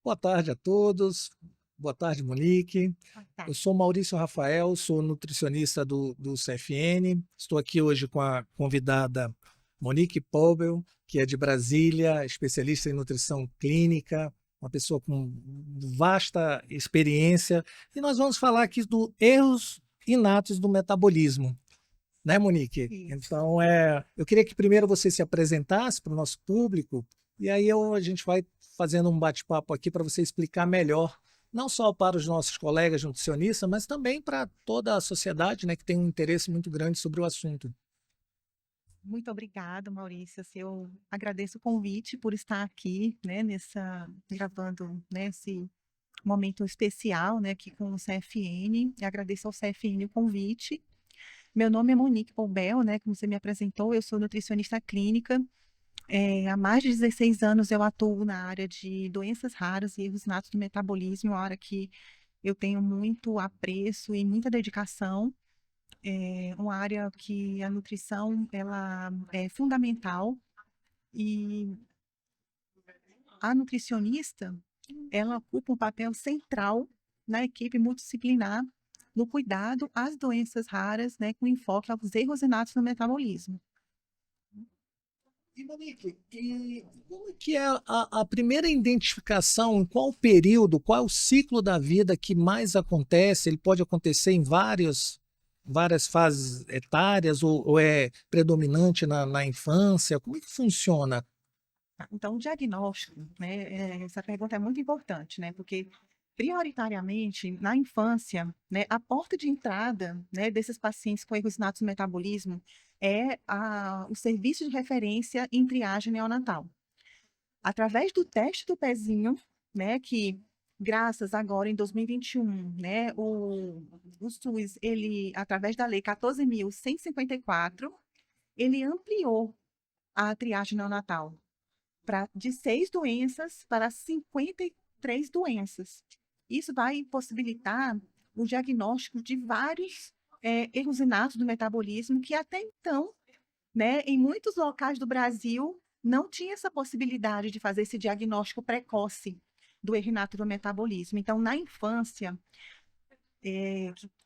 Boa tarde a todos. Boa tarde, Monique. Boa Eu tarde. sou Maurício Rafael, sou nutricionista do CFN. Estou aqui hoje com a convidada Monique Pobel, que é de Brasília, especialista em nutrição clínica, uma pessoa com vasta experiência. E nós vamos falar aqui dos erros inatos do metabolismo, né, Monique? Isso. Então, eu queria que primeiro você se apresentasse para o nosso público, e aí a gente vai fazendo um bate-papo aqui para você explicar melhor, não só para os nossos colegas nutricionistas, mas também para toda a sociedade, né, que tem um interesse muito grande sobre o assunto. Muito obrigada, Maurício. Assim, eu agradeço o convite por estar aqui, né, gravando, né, esse momento especial, né, aqui com o CFN. E agradeço ao CFN o convite. Meu nome é Monique Poubel, né, como você me apresentou, eu sou nutricionista clínica. Há mais de 16 anos eu atuo na área de doenças raras e erros natos do metabolismo, uma área que eu tenho muito apreço e muita dedicação. É uma área que a nutrição ela é fundamental e a nutricionista ela ocupa um papel central na equipe multidisciplinar no cuidado às doenças raras, né, com enfoque aos erros inatos no metabolismo. E Monique, como é que é a primeira identificação, em qual período, qual é o ciclo da vida que mais acontece? Ele pode acontecer em várias fases etárias ou é predominante na infância? Como é que funciona? Tá? Então, o diagnóstico, né, essa pergunta é muito importante, né, porque prioritariamente na infância, né, a porta de entrada, né, desses pacientes com erros inatos no metabolismo é o serviço de referência em triagem neonatal. Através do teste do pezinho, né, que graças agora em 2021, né, o SUS, ele, através da lei 14.154, ele ampliou a triagem neonatal de 6 doenças para 53 doenças. Isso vai possibilitar o diagnóstico de vários erros inatos do metabolismo que até então, né, em muitos locais do Brasil, não tinha essa possibilidade de fazer esse diagnóstico precoce do erro inato do metabolismo. Então, na infância,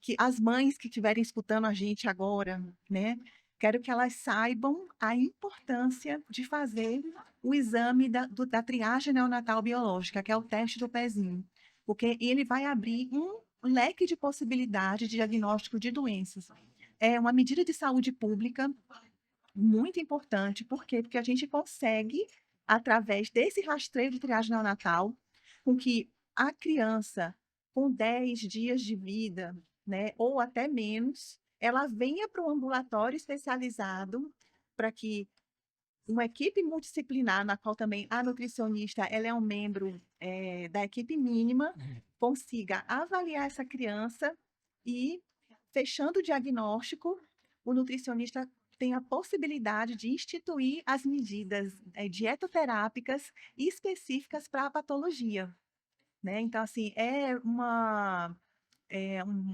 que as mães que estiverem escutando a gente agora, né, quero que elas saibam a importância de fazer o exame da triagem neonatal biológica, que é o teste do pezinho, porque ele vai abrir um leque de possibilidades de diagnóstico de doenças. É uma medida de saúde pública muito importante. Por quê? Porque a gente consegue, através desse rastreio de triagem neonatal, com que a criança, com 10 dias de vida, né, ou até menos, ela venha para o ambulatório especializado para que uma equipe multidisciplinar, na qual também a nutricionista ela é um membro da equipe mínima, consiga avaliar essa criança e, fechando o diagnóstico, o nutricionista tem a possibilidade de instituir as medidas dietoterápicas específicas para a patologia, né? Então, assim,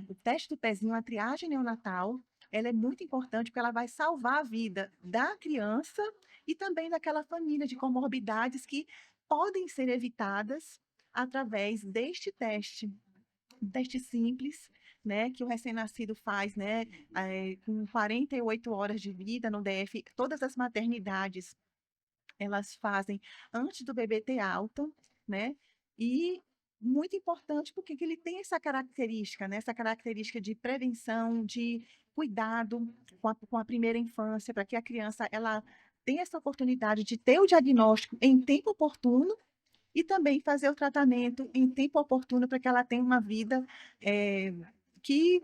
o teste do pezinho, a triagem neonatal, ela é muito importante porque ela vai salvar a vida da criança e também daquela família de comorbidades que podem ser evitadas através deste teste. Um teste simples, né, que o recém-nascido faz, né, com 48 horas de vida no DF. Todas as maternidades, elas fazem antes do bebê ter alta, né, e muito importante porque que ele tem essa característica, né, essa característica de prevenção, de cuidado com a primeira infância, para que a criança, ela tenha essa oportunidade de ter o diagnóstico em tempo oportuno e também fazer o tratamento em tempo oportuno para que ela tenha uma vida, eh,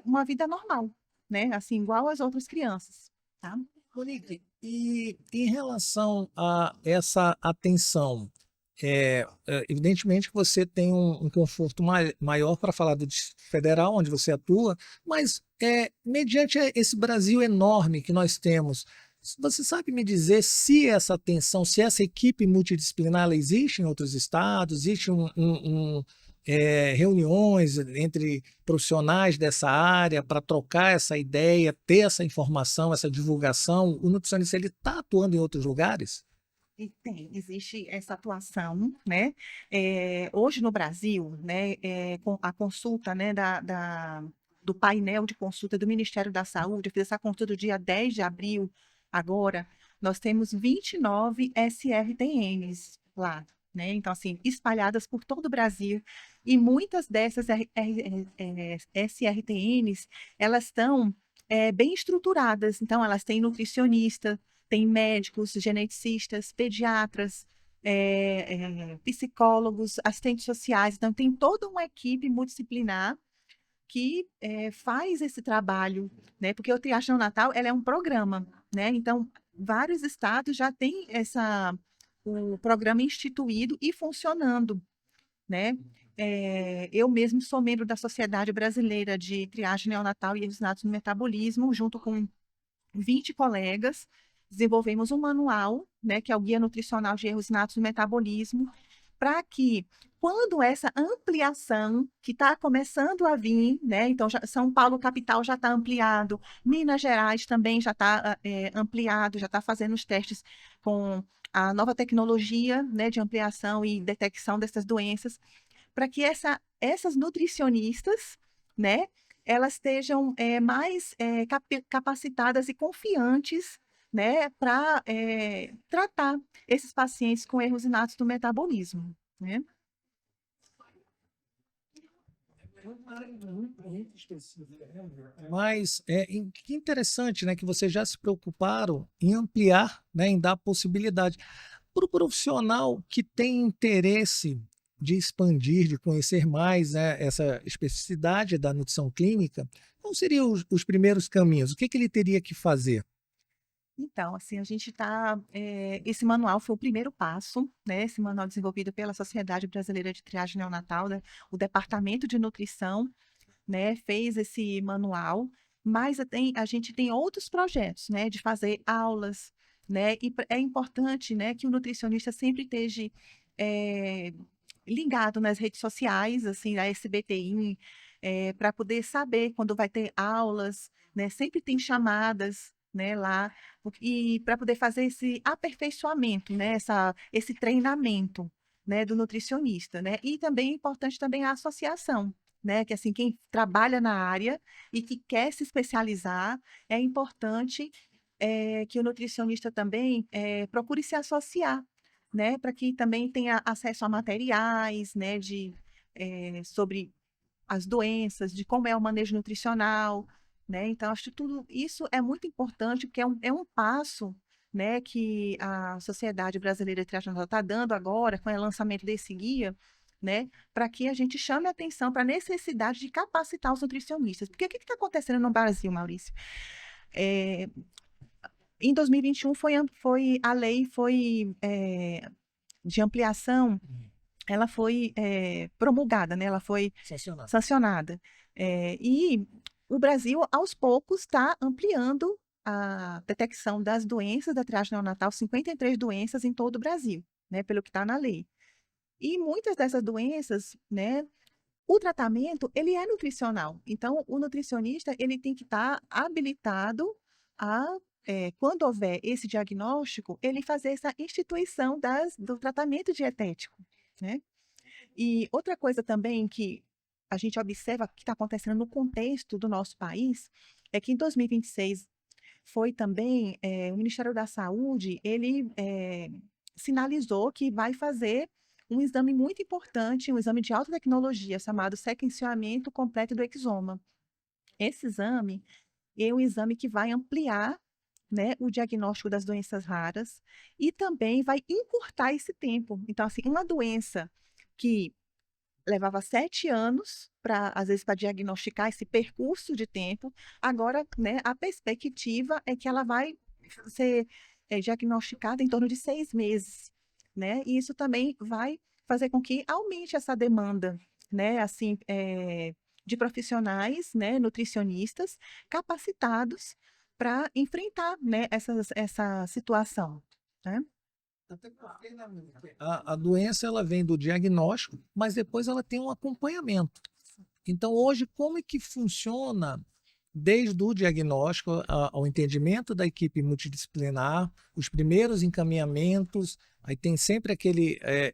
uma vida normal, né, assim, igual às outras crianças, tá? Monique, e em relação a essa atenção, evidentemente que você tem um conforto maior para falar do Distrito Federal, onde você atua, mas mediante esse Brasil enorme que nós temos, você sabe me dizer se essa atenção, se essa equipe multidisciplinar ela existe em outros estados, existe reuniões entre profissionais dessa área para trocar essa ideia, ter essa informação, essa divulgação? O nutricionista ele está atuando em outros lugares? E existe essa atuação, né? Hoje no Brasil, né, com a consulta, né, do painel de consulta do Ministério da Saúde, eu fiz essa consulta dia 10 de abril, agora, nós temos 29 SRTNs lá, né? Então, assim, espalhadas por todo o Brasil, e muitas dessas SRTNs, elas estão bem estruturadas, então elas têm nutricionista, tem médicos, geneticistas, pediatras, psicólogos, assistentes sociais. Então, tem toda uma equipe multidisciplinar que faz esse trabalho, né? Porque o triagem neonatal, ela é um programa, né? Então, vários estados já têm o programa instituído e funcionando, né? Eu mesmo sou membro da Sociedade Brasileira de Triagem Neonatal e Erros Natos no Metabolismo, junto com 20 colegas, desenvolvemos um manual, né, que é o Guia Nutricional de Erros Natos no Metabolismo, para que, quando essa ampliação, que está começando a vir, né, então São Paulo capital já está ampliado, Minas Gerais também já está ampliado, já está fazendo os testes com a nova tecnologia, né, de ampliação e detecção dessas doenças, para que essas nutricionistas, né, elas estejam mais capacitadas e confiantes, né, para tratar esses pacientes com erros inatos do metabolismo, né? Muito específica, né? Mas que interessante, né, que vocês já se preocuparam em ampliar, né, em dar possibilidade para o profissional que tem interesse de expandir, de conhecer mais, né, essa especificidade da nutrição clínica. Quais seriam os primeiros caminhos? O que ele teria que fazer? Então, assim, a gente está. Esse manual foi o primeiro passo, né? Esse manual desenvolvido pela Sociedade Brasileira de Triagem Neonatal, né? O Departamento de Nutrição, né, fez esse manual, mas a gente tem outros projetos, né, de fazer aulas, né, e é importante, né, que o nutricionista sempre esteja é, ligado nas redes sociais, assim, da SBTI, para poder saber quando vai ter aulas, né, sempre tem chamadas, né, lá, e para poder fazer esse aperfeiçoamento, né, esse treinamento, né, do nutricionista, né, e também é importante também a associação, né, que assim, quem trabalha na área e que quer se especializar, é importante que o nutricionista também procure se associar, né, para que também tenha acesso a materiais, né, sobre as doenças, de como é o manejo nutricional, né, então acho que tudo isso é muito importante, porque é um passo, né, que a Sociedade Brasileira de Triagem está dando agora, com o lançamento desse guia, né, para que a gente chame a atenção para a necessidade de capacitar os nutricionistas. Porque o que está acontecendo no Brasil, Maurício? É, em 2021 a lei foi de ampliação, ela foi promulgada, né? Ela foi Sensacional. sancionada. E o Brasil, aos poucos, está ampliando a detecção das doenças da triagem neonatal, 53 doenças em todo o Brasil, né? Pelo que está na lei. E muitas dessas doenças, né? O tratamento, ele é nutricional. Então, o nutricionista, ele tem que estar habilitado a, quando houver esse diagnóstico, ele fazer essa instituição do tratamento dietético, né? E outra coisa também que a gente observa que está acontecendo no contexto do nosso país é que em 2026 foi também o Ministério da Saúde, ele sinalizou que vai fazer um exame muito importante, um exame de alta tecnologia, chamado sequenciamento completo do exoma. Esse exame é um exame que vai ampliar, né, o diagnóstico das doenças raras e também vai encurtar esse tempo. Então, assim, uma doença que levava 7 anos para, às vezes, para diagnosticar esse percurso de tempo. Agora, né, a perspectiva é que ela vai ser diagnosticada em torno de 6 meses, né? E isso também vai fazer com que aumente essa demanda, né? Assim, de profissionais, né, nutricionistas capacitados para enfrentar, né, essa situação, né? Até porque, né, a doença ela vem do diagnóstico, mas depois ela tem um acompanhamento. Então, hoje, como é que funciona desde o diagnóstico ao entendimento da equipe multidisciplinar, os primeiros encaminhamentos, aí tem sempre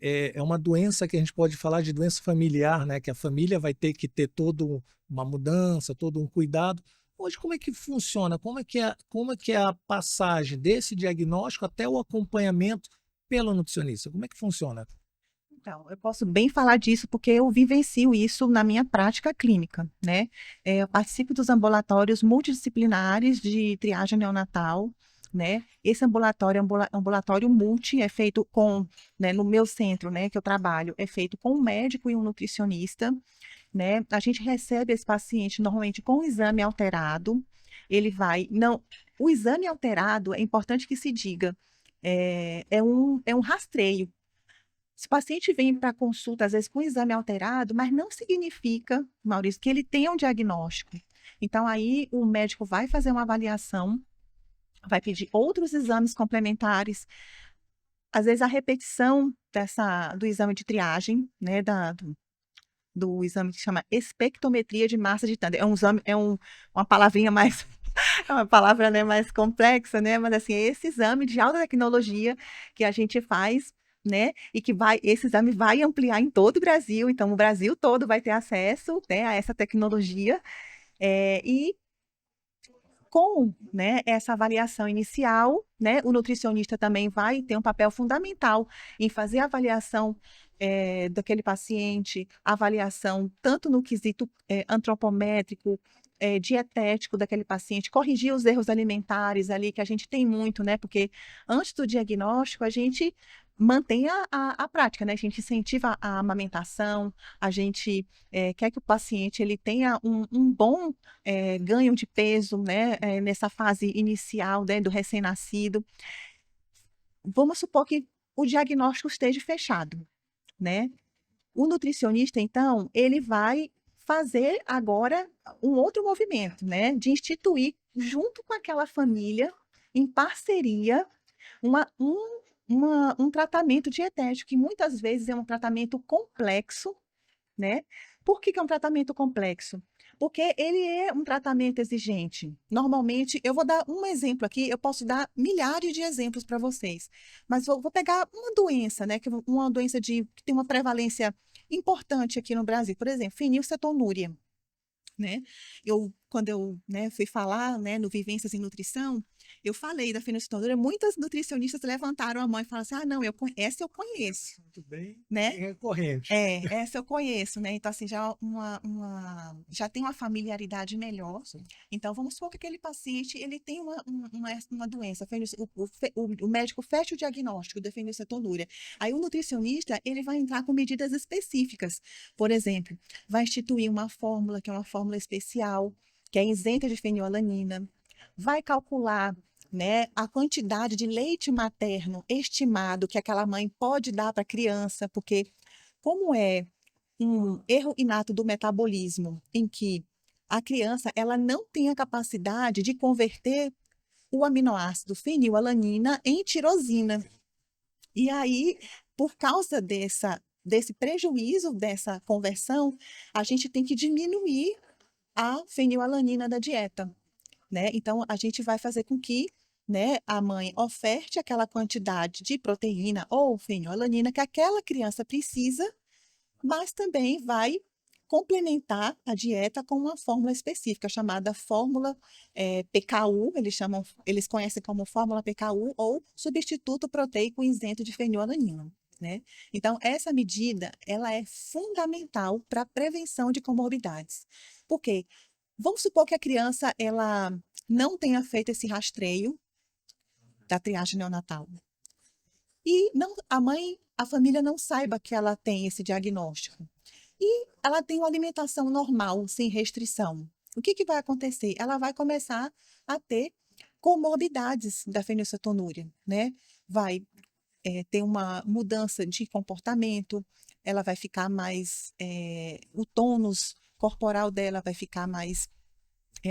é uma doença que a gente pode falar de doença familiar, né? Que a família vai ter que ter toda uma mudança, todo um cuidado. Hoje, como é que funciona? Como é que é a passagem desse diagnóstico até o acompanhamento pelo nutricionista? Como é que funciona? Então, eu posso bem falar disso porque eu vivencio isso na minha prática clínica, né? Eu participo dos ambulatórios multidisciplinares de triagem neonatal, né? Esse ambulatório é um ambulatório multi, é feito com, né, no meu centro, né, que eu trabalho, é feito com um médico e um nutricionista, né? A gente recebe esse paciente normalmente com um exame alterado, ele vai, não, o exame alterado, é importante que se diga, é um rastreio. Se o paciente vem para consulta, às vezes, com exame alterado, mas não significa, Maurício, que ele tenha um diagnóstico. Então, aí o médico vai fazer uma avaliação, vai pedir outros exames complementares, às vezes a repetição do exame de triagem, né, do exame que chama espectrometria de massa de tândio. É um exame, uma palavrinha mais, é uma palavra, né, mais complexa, né, mas assim, é esse exame de alta tecnologia que a gente faz, né, e que esse exame vai ampliar em todo o Brasil, então o Brasil todo vai ter acesso, né, a essa tecnologia, e com, né, essa avaliação inicial, né, o nutricionista também vai ter um papel fundamental em fazer a avaliação daquele paciente, avaliação tanto no quesito antropométrico, dietético daquele paciente, corrigir os erros alimentares ali, que a gente tem muito, né? Porque antes do diagnóstico, a gente mantém a prática, né? A gente incentiva a amamentação, a gente quer que o paciente ele tenha um bom ganho de peso, né? Nessa fase inicial, né, do recém-nascido. Vamos supor que o diagnóstico esteja fechado, né? O nutricionista, então, ele vai fazer agora um outro movimento, né? De instituir, junto com aquela família, em parceria, um tratamento dietético, que muitas vezes é um tratamento complexo, né? Por que que é um tratamento complexo? Porque ele é um tratamento exigente. Normalmente, eu vou dar um exemplo aqui, eu posso dar milhares de exemplos para vocês, mas vou pegar uma doença, né? Uma doença que tem uma prevalência importante aqui no Brasil, por exemplo, fenilcetonúria, né? Quando eu, né, fui falar, né, no Vivências em Nutrição, eu falei da fenilcetonúria, muitas nutricionistas levantaram a mão e falaram assim, ah, não, essa eu conheço, Muito bem, né? bem recorrente. Essa eu conheço, né? Então, assim, já tem uma familiaridade melhor. Sim. Então, vamos supor que aquele paciente, ele tem uma doença, o médico fecha o diagnóstico da fenilcetonúria. Aí, o nutricionista, ele vai entrar com medidas específicas. Por exemplo, vai instituir uma fórmula, que é uma fórmula especial, que é isenta de fenilalanina. Vai calcular, né, a quantidade de leite materno estimado que aquela mãe pode dar para a criança, porque como é um erro inato do metabolismo, em que a criança ela não tem a capacidade de converter o aminoácido fenilalanina em tirosina. E aí, por causa desse prejuízo dessa conversão, a gente tem que diminuir a fenilalanina da dieta, né? Então, a gente vai fazer com que, né, a mãe oferte aquela quantidade de proteína ou fenilalanina que aquela criança precisa, mas também vai complementar a dieta com uma fórmula específica chamada fórmula PKU, eles conhecem como fórmula PKU ou substituto proteico isento de fenilalanina, né? Então, essa medida, ela é fundamental para a prevenção de comorbidades. Por quê? Vamos supor que a criança, ela não tenha feito esse rastreio da triagem neonatal. E a família não saiba que ela tem esse diagnóstico. E ela tem uma alimentação normal, sem restrição. O que que vai acontecer? Ela vai começar a ter comorbidades da fenilcetonúria, né? Vai ter uma mudança de comportamento, ela vai ficar mais, o tônus corporal dela vai ficar mais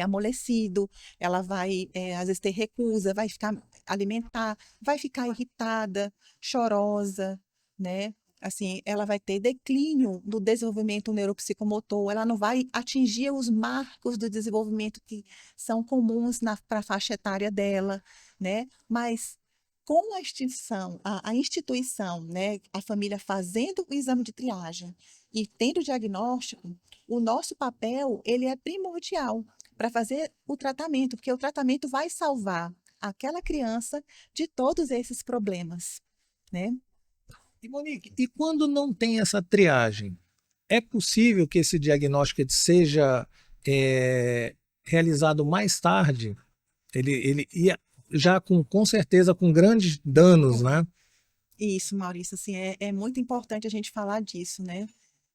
amolecido, ela vai, às vezes, ter recusa, vai ficar alimentar, vai ficar irritada, chorosa, né? assim, ela vai ter declínio do desenvolvimento neuropsicomotor, ela não vai atingir os marcos do desenvolvimento que são comuns para a faixa etária dela, né? Mas com a extinção, a instituição, né, a família fazendo o exame de triagem e tendo o diagnóstico, o nosso papel, ele é primordial para fazer o tratamento, porque o tratamento vai salvar aquela criança de todos esses problemas, né? E Monique, e quando não tem essa triagem, é possível que esse diagnóstico ele seja realizado mais tarde? Ele ia já com certeza com grandes danos, né? Isso, Maurício, assim, é muito importante a gente falar disso, né?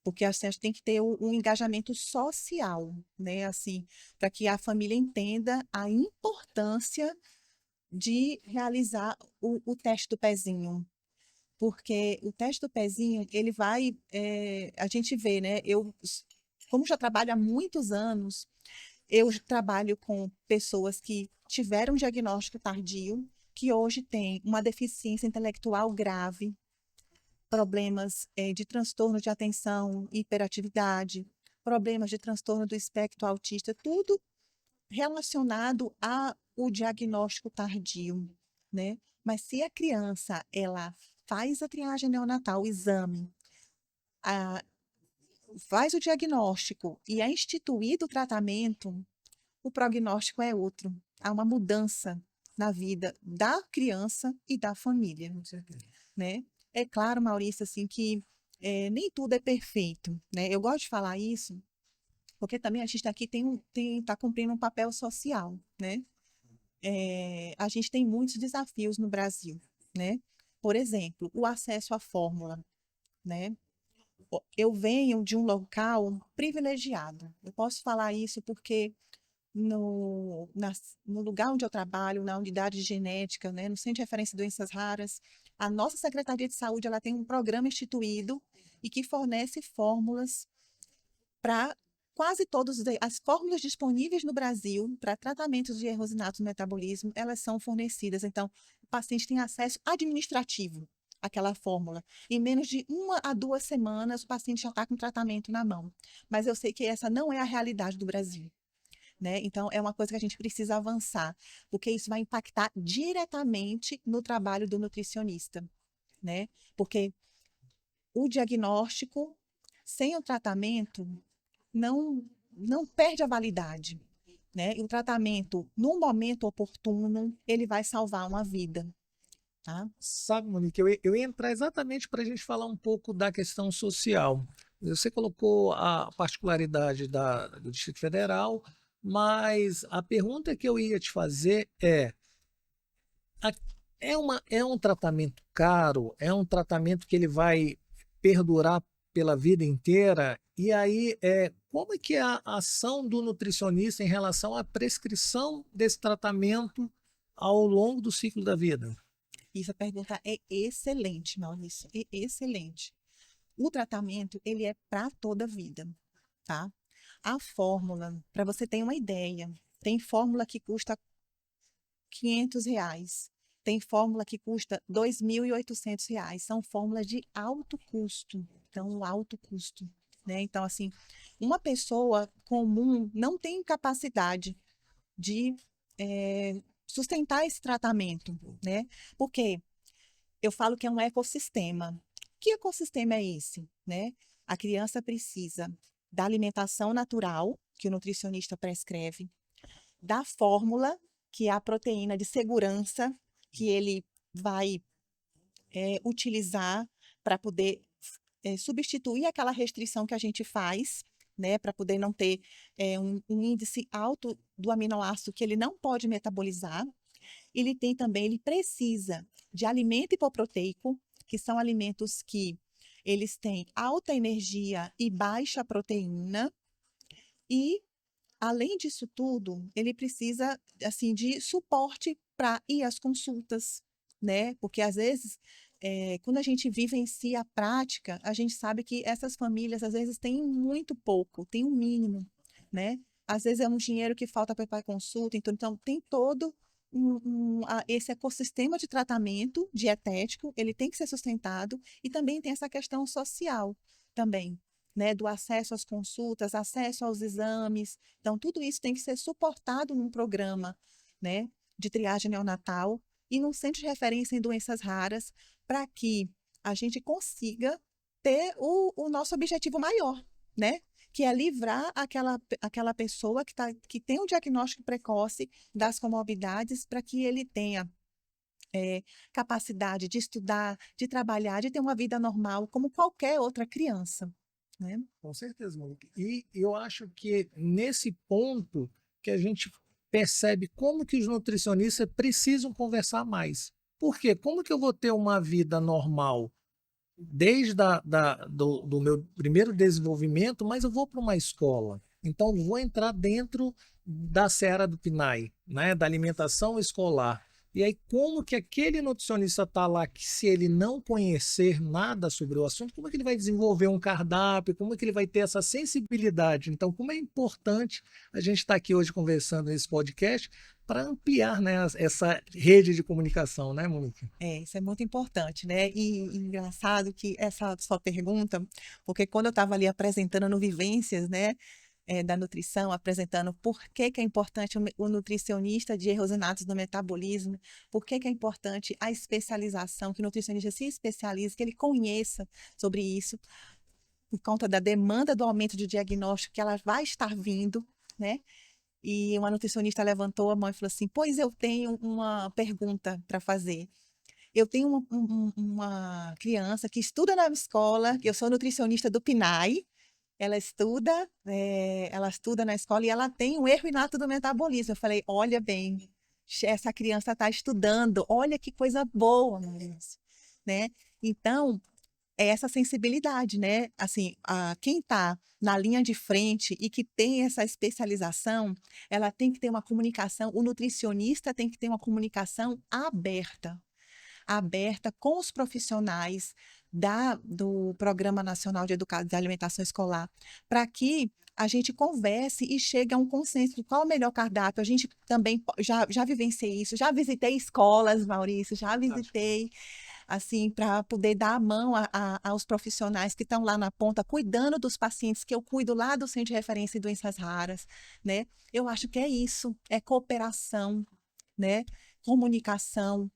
Porque assim, a gente tem que ter um engajamento social, né? Assim, para que a família entenda a importância de realizar o teste do pezinho. Porque o teste do pezinho, ele vai, a gente vê, né? Como já trabalho há muitos anos, eu trabalho com pessoas que tiveram diagnóstico tardio, que hoje têm uma deficiência intelectual grave, problemas de transtorno de atenção, hiperatividade, problemas de transtorno do espectro autista, tudo relacionado ao diagnóstico tardio, né? Mas se a criança, ela faz a triagem neonatal, o exame, a, faz o diagnóstico e é instituído o tratamento, o prognóstico é outro. Há uma mudança na vida da criança e da família, né? É claro, Maurício, assim, que nem tudo é perfeito, né? Eu gosto de falar isso, porque também a gente aqui tá cumprindo um papel social, né? A gente tem muitos desafios no Brasil, né? Por exemplo, o acesso à fórmula, né? Eu venho de um local privilegiado. Eu posso falar isso porque no lugar onde eu trabalho, na unidade de genética, né, no Centro de Referência de Doenças Raras, a nossa Secretaria de Saúde ela tem um programa instituído e que fornece fórmulas para quase todas as fórmulas disponíveis no Brasil para tratamentos de errosinato do metabolismo, elas são fornecidas. Então, o paciente tem acesso administrativo àquela fórmula. Em menos de 1 a 2 semanas, o paciente já está com tratamento na mão. Mas eu sei que essa não é a realidade do Brasil, né? Então, é uma coisa que a gente precisa avançar, porque isso vai impactar diretamente no trabalho do nutricionista, né? Porque o diagnóstico sem o tratamento não perde a validade, né? E o tratamento, no momento oportuno, ele vai salvar uma vida, tá? Sabe, Monique, eu ia entrar exatamente para a gente falar um pouco da questão social. Você colocou a particularidade do Distrito Federal, mas a pergunta que eu ia te fazer a- é um tratamento caro? É um tratamento que ele vai perdurar pela vida inteira? E aí, como é que é a ação do nutricionista em relação à prescrição desse tratamento ao longo do ciclo da vida? Essa pergunta é excelente, Maurício, é excelente. O tratamento, ele é para toda a vida, tá? A fórmula, para você ter uma ideia, tem fórmula que custa R$ 500, tem fórmula que custa R$ 2.800, são fórmulas de alto custo, então alto custo, né? Então, assim, uma pessoa comum não tem capacidade de sustentar esse tratamento, né? Porque eu falo que é um ecossistema. Que ecossistema é esse, né? A criança precisa da alimentação natural, que o nutricionista prescreve, da fórmula, que é a proteína de segurança, que ele vai utilizar para poder substituir aquela restrição que a gente faz, né, para poder não ter um índice alto do aminoácido que ele não pode metabolizar. Ele precisa de alimento hipoproteico, que são alimentos que eles têm alta energia e baixa proteína, e além disso tudo, ele precisa assim de suporte para ir às consultas, né? Porque às vezes, quando a gente vivencia a prática, a gente sabe que essas famílias às vezes têm muito pouco, têm um mínimo, né? Às vezes é um dinheiro que falta para ir para a consulta, então tem todo esse ecossistema de tratamento dietético, ele tem que ser sustentado, e também tem essa questão social também, né, do acesso às consultas, acesso aos exames. Então, tudo isso tem que ser suportado num programa, né, de triagem neonatal e num centro de referência em doenças raras, para que a gente consiga ter o nosso objetivo maior, né? Que é livrar aquela pessoa que tem um diagnóstico precoce das comorbidades, para que ele tenha capacidade de estudar, de trabalhar, de ter uma vida normal, como qualquer outra criança, né? Com certeza, Monique. E eu acho que nesse ponto que a gente percebe como que os nutricionistas precisam conversar mais. Por quê? Como que eu vou ter uma vida normal desde do meu primeiro desenvolvimento, mas eu vou para uma escola. Então, vou entrar dentro da seara do PNAE, né, da alimentação escolar. E aí, como que aquele nutricionista está lá, que se ele não conhecer nada sobre o assunto, como é que ele vai desenvolver um cardápio, como é que ele vai ter essa sensibilidade? Então, como é importante a gente estar aqui hoje conversando nesse podcast para ampliar, né, essa rede de comunicação, né, Monique? Isso é muito importante, né? E engraçado que essa sua pergunta, porque quando eu estava ali apresentando no Vivências, né, da nutrição, apresentando por que que é importante o nutricionista de erros inatos no metabolismo, por que que é importante a especialização, que o nutricionista se especialize, que ele conheça sobre isso, por conta da demanda do aumento de diagnóstico que ela vai estar vindo, né? E uma nutricionista levantou a mão e falou assim: pois eu tenho uma pergunta para fazer. Eu tenho uma criança que estuda na escola, que eu sou nutricionista do PNAE, ela estuda na escola e ela tem um erro inato do metabolismo. Eu falei: olha bem, essa criança está estudando, olha que coisa boa, Maurício, né? Então, é essa sensibilidade, né? Assim, quem está na linha de frente e que tem essa especialização, ela tem que ter uma comunicação, o nutricionista tem que ter uma comunicação aberta com os profissionais do Programa Nacional de Alimentação Escolar, para que a gente converse e chegue a um consenso de qual é o melhor cardápio. A gente também já vivenciei isso, já visitei escolas, Maurício, já visitei, assim, para poder dar a mão aos profissionais que estão lá na ponta, cuidando dos pacientes que eu cuido lá do Centro de Referência em Doenças Raras, né? Eu acho que é isso, é cooperação, né? Comunicação,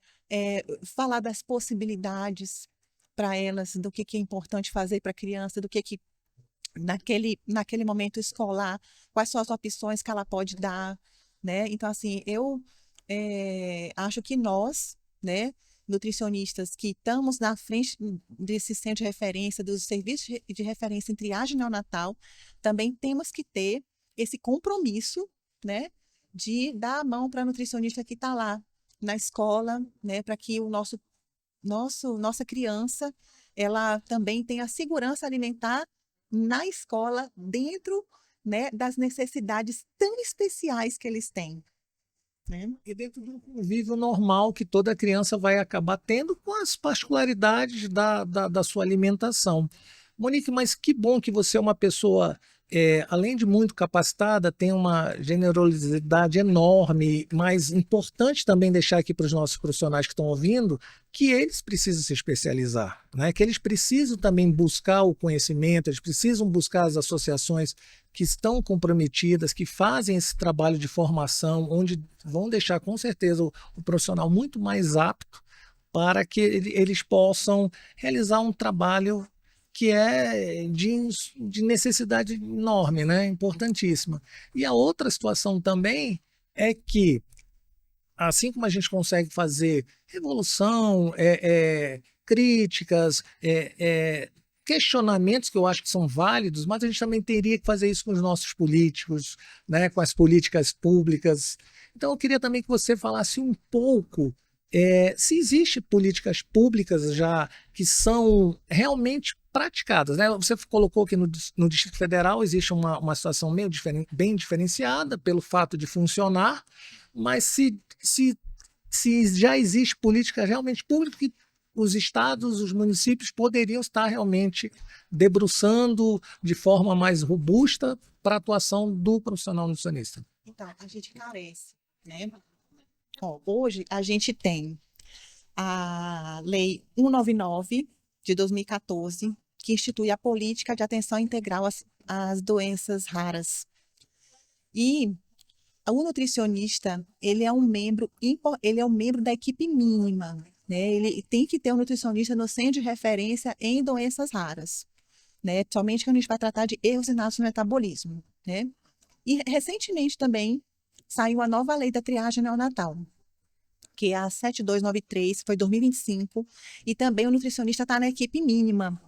falar das possibilidades para elas, do que é importante fazer para a criança, do que naquele momento escolar, quais são as opções que ela pode dar, né? Então, assim, eu acho que nós, né, nutricionistas que estamos na frente desse centro de referência, dos serviços de referência em triagem neonatal, também temos que ter esse compromisso, né, de dar a mão para a nutricionista que está lá na escola, né, para que nossa criança, ela também tenha segurança alimentar na escola, dentro, né, das necessidades tão especiais que eles têm, né? E dentro de um convívio normal que toda criança vai acabar tendo com as particularidades da sua alimentação. Monique, mas que bom que você é uma pessoa, além de muito capacitada, tem uma generosidade enorme, mas importante também deixar aqui para os nossos profissionais que estão ouvindo, que eles precisam se especializar, né? Que eles precisam também buscar o conhecimento, eles precisam buscar as associações que estão comprometidas, que fazem esse trabalho de formação, onde vão deixar com certeza o profissional muito mais apto para que eles possam realizar um trabalho que é de necessidade enorme, né? Importantíssima. E a outra situação também é que, assim como a gente consegue fazer revolução, críticas, questionamentos que eu acho que são válidos, mas a gente também teria que fazer isso com os nossos políticos, né, com as políticas públicas. Então, eu queria também que você falasse um pouco se existem políticas públicas já que são realmente praticadas, né? Você colocou que no Distrito Federal existe uma situação meio bem diferenciada pelo fato de funcionar, mas se já existe política realmente pública que os estados, os municípios poderiam estar realmente debruçando de forma mais robusta para a atuação do profissional nutricionista. Então, a gente carece, né, Ó, hoje a gente tem a Lei 199 de 2014, que institui a política de atenção integral às doenças raras. E o nutricionista, ele é um membro da equipe mínima, né? Ele tem que ter um nutricionista no centro de referência em doenças raras, né? Somente quando a gente vai tratar de erros inatos no metabolismo, né? E recentemente também saiu a nova lei da triagem neonatal, que é a 7293, foi 2025, e também o nutricionista está na equipe mínima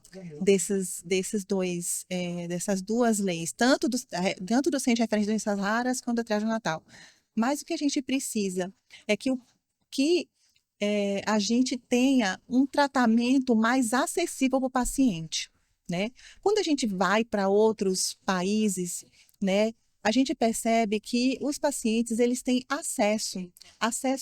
dessas duas leis, tanto do Centro de Referência de Doenças Raras quanto da triagem neonatal. Mas o que a gente precisa é que a gente tenha um tratamento mais acessível para o paciente, né? Quando a gente vai para outros países, né, a gente percebe que os pacientes eles têm acesso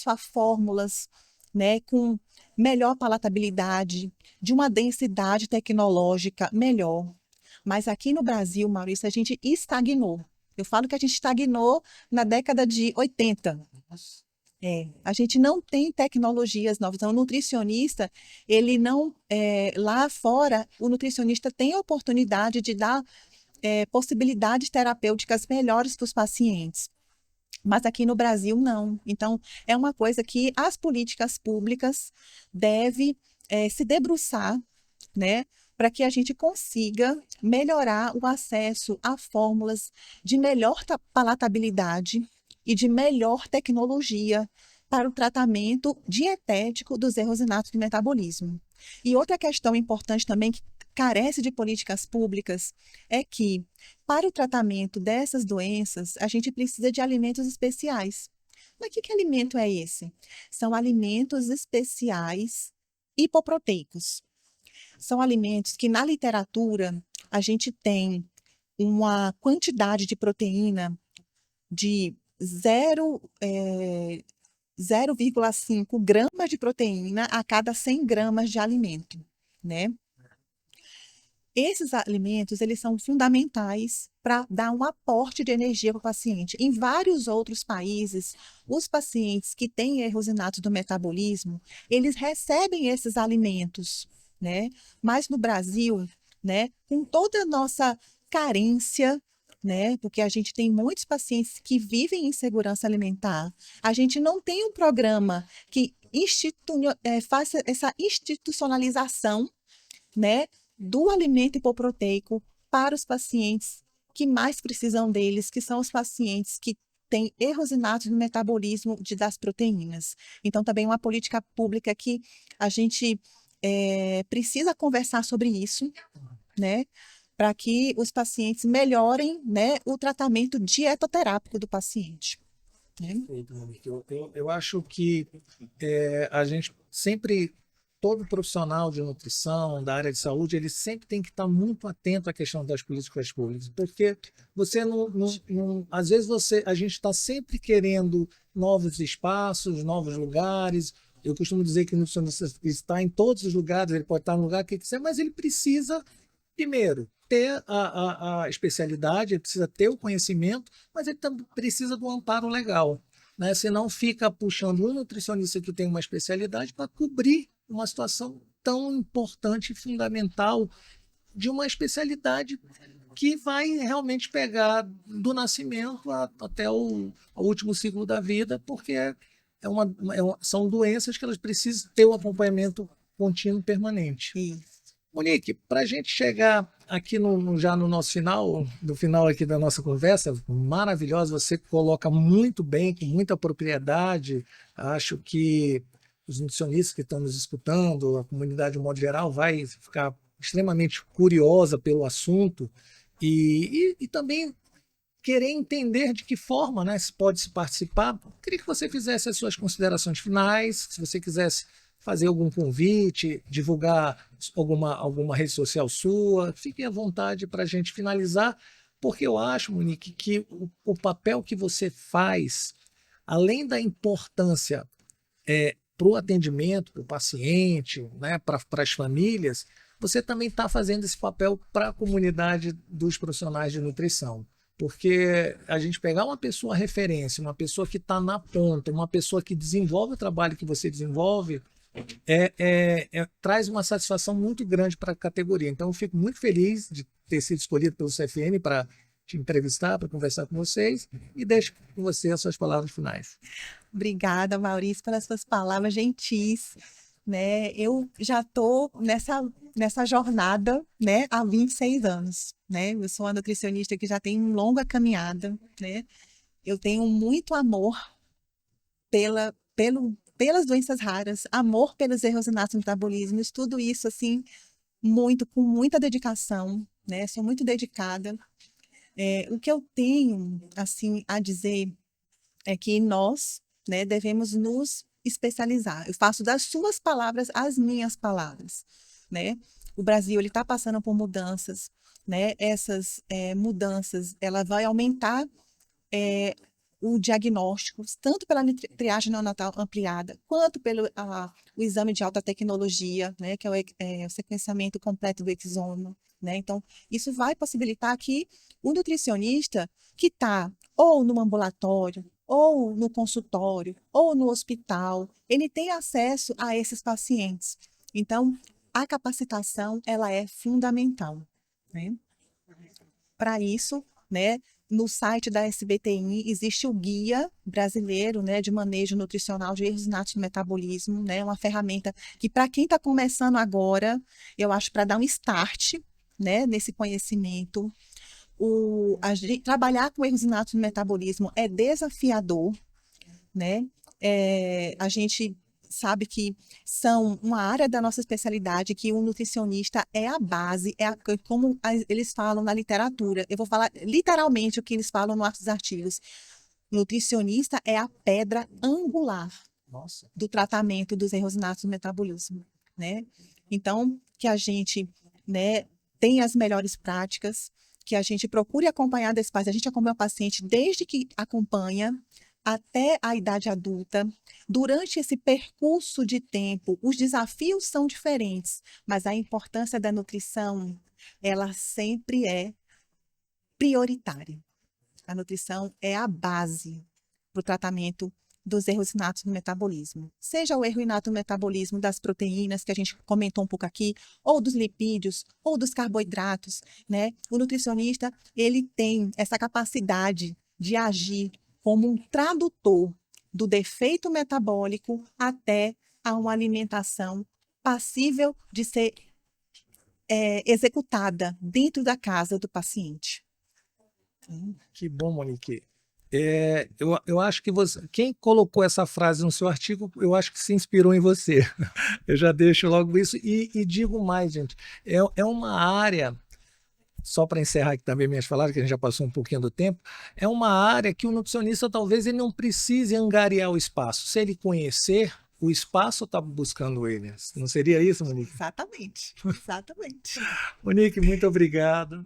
a fórmulas, né, com melhor palatabilidade, de uma densidade tecnológica melhor. Mas aqui no Brasil, Maurício, a gente estagnou. Eu falo que a gente estagnou na década de 80. A gente não tem tecnologias novas. Então, o nutricionista, ele não. Lá fora, o nutricionista tem a oportunidade de dar possibilidades terapêuticas melhores para os pacientes. Mas aqui no Brasil, não. Então, é uma coisa que as políticas públicas devem se debruçar, né, para que a gente consiga melhorar o acesso a fórmulas de melhor palatabilidade e de melhor tecnologia para o tratamento dietético dos erros inatos do metabolismo. E outra questão importante também que carece de políticas públicas é que, para o tratamento dessas doenças, a gente precisa de alimentos especiais. Mas que alimento é esse? São alimentos especiais hipoproteicos. São alimentos que, na literatura, a gente tem uma quantidade de proteína de 0,5 gramas de proteína a cada 100 gramas de alimento, né? Esses alimentos, eles são fundamentais para dar um aporte de energia para o paciente. Em vários outros países, os pacientes que têm erros inatos do metabolismo, eles recebem esses alimentos, né? Mas no Brasil, né, com toda a nossa carência, né, porque a gente tem muitos pacientes que vivem em insegurança alimentar, a gente não tem um programa que faça essa institucionalização, né, do alimento hipoproteico para os pacientes que mais precisam deles, que são os pacientes que têm erros inatos no metabolismo das proteínas. Então, também uma política pública que a gente precisa conversar sobre isso, né, para que os pacientes melhorem, né, o tratamento dietoterápico do paciente. Né? Perfeito, Monique. Eu acho que a gente sempre, todo profissional de nutrição, da área de saúde, ele sempre tem que estar muito atento à questão das políticas públicas, porque você às vezes a gente está sempre querendo novos espaços, novos lugares. Eu costumo dizer que o nutricionista está em todos os lugares, ele pode estar no lugar que quiser, mas ele precisa, primeiro, ter a especialidade, ele precisa ter o conhecimento, mas ele também precisa do amparo legal, né? Senão fica puxando um nutricionista que tem uma especialidade para cobrir uma situação tão importante e fundamental de uma especialidade que vai realmente pegar do nascimento até o último ciclo da vida, porque são doenças que elas precisam ter um acompanhamento contínuo e permanente. Isso. Monique, para a gente chegar aqui já no nosso final, no final aqui da nossa conversa, maravilhosa, você coloca muito bem, com muita propriedade. Acho que os nutricionistas que estão nos escutando, a comunidade de modo geral, vai ficar extremamente curiosa pelo assunto e também querer entender de que forma, né, se pode se participar. Queria que você fizesse as suas considerações finais, se você quisesse fazer algum convite, divulgar alguma rede social sua, fique à vontade para a gente finalizar, porque eu acho, Monique, que o papel que você faz, além da importância para o atendimento, para o paciente, né, para as famílias, você também está fazendo esse papel para a comunidade dos profissionais de nutrição. Porque a gente pegar uma pessoa referência, uma pessoa que está na ponta, uma pessoa que desenvolve o trabalho que você desenvolve, traz uma satisfação muito grande para a categoria. Então, eu fico muito feliz de ter sido escolhido pelo CFM para te entrevistar, para conversar com vocês, e deixo com você as suas palavras finais. Obrigada, Maurício, pelas suas palavras gentis, né? Eu já estou nessa jornada, né, há 26 anos, né? Eu sou uma nutricionista que já tem uma longa caminhada, né? Eu tenho muito amor pelas doenças raras, amor pelos erros inatos no metabolismo, tudo isso, assim, com muita dedicação, né? Sou muito dedicada. O que eu tenho, assim, a dizer é que nós, né, devemos nos especializar. Eu faço das suas palavras as minhas palavras, né? O Brasil, ele está passando por mudanças, né? Essas mudanças, ela vai aumentar o diagnóstico, tanto pela triagem neonatal ampliada, quanto pelo o exame de alta tecnologia, né, que é o sequenciamento completo do exome, né? Então, isso vai possibilitar que o nutricionista que está ou no ambulatório, ou no consultório, ou no hospital, ele tem acesso a esses pacientes. Então, a capacitação, ela é fundamental, né? Para isso, né, no site da SBTI existe o Guia Brasileiro, né, de Manejo Nutricional de Erros Inatos no Metabolismo, né, uma ferramenta que, para quem está começando agora, eu acho para dar um start, né, nesse conhecimento. Trabalhar com erros inatos no metabolismo é desafiador, né? A gente sabe que são uma área da nossa especialidade que o nutricionista é a base, como eles falam na literatura. Eu vou falar literalmente o que eles falam nos artigos. Nutricionista é a pedra angular do tratamento dos erros inatos do metabolismo, né? Então, que a gente, né, tenha as melhores práticas, que a gente procure acompanhar desse paciente. A gente acompanha o paciente desde que acompanha até a idade adulta. Durante esse percurso de tempo, os desafios são diferentes, mas a importância da nutrição, ela sempre é prioritária. A nutrição é a base para o tratamento dos erros inatos no metabolismo. Seja o erro inato no metabolismo das proteínas, que a gente comentou um pouco aqui, ou dos lipídios, ou dos carboidratos, né? O nutricionista, ele tem essa capacidade de agir como um tradutor do defeito metabólico até a uma alimentação passível de ser executada dentro da casa do paciente. Que bom, Monique. Eu acho que quem colocou essa frase no seu artigo, eu acho que se inspirou em você. Eu já deixo logo isso e digo mais, gente. É uma área, só para encerrar aqui também minhas palavras, que a gente já passou um pouquinho do tempo, é uma área que o nutricionista talvez ele não precise angariar o espaço. Se ele conhecer, o espaço está buscando ele. Não seria isso, Monique? Exatamente, exatamente. Monique, muito obrigado.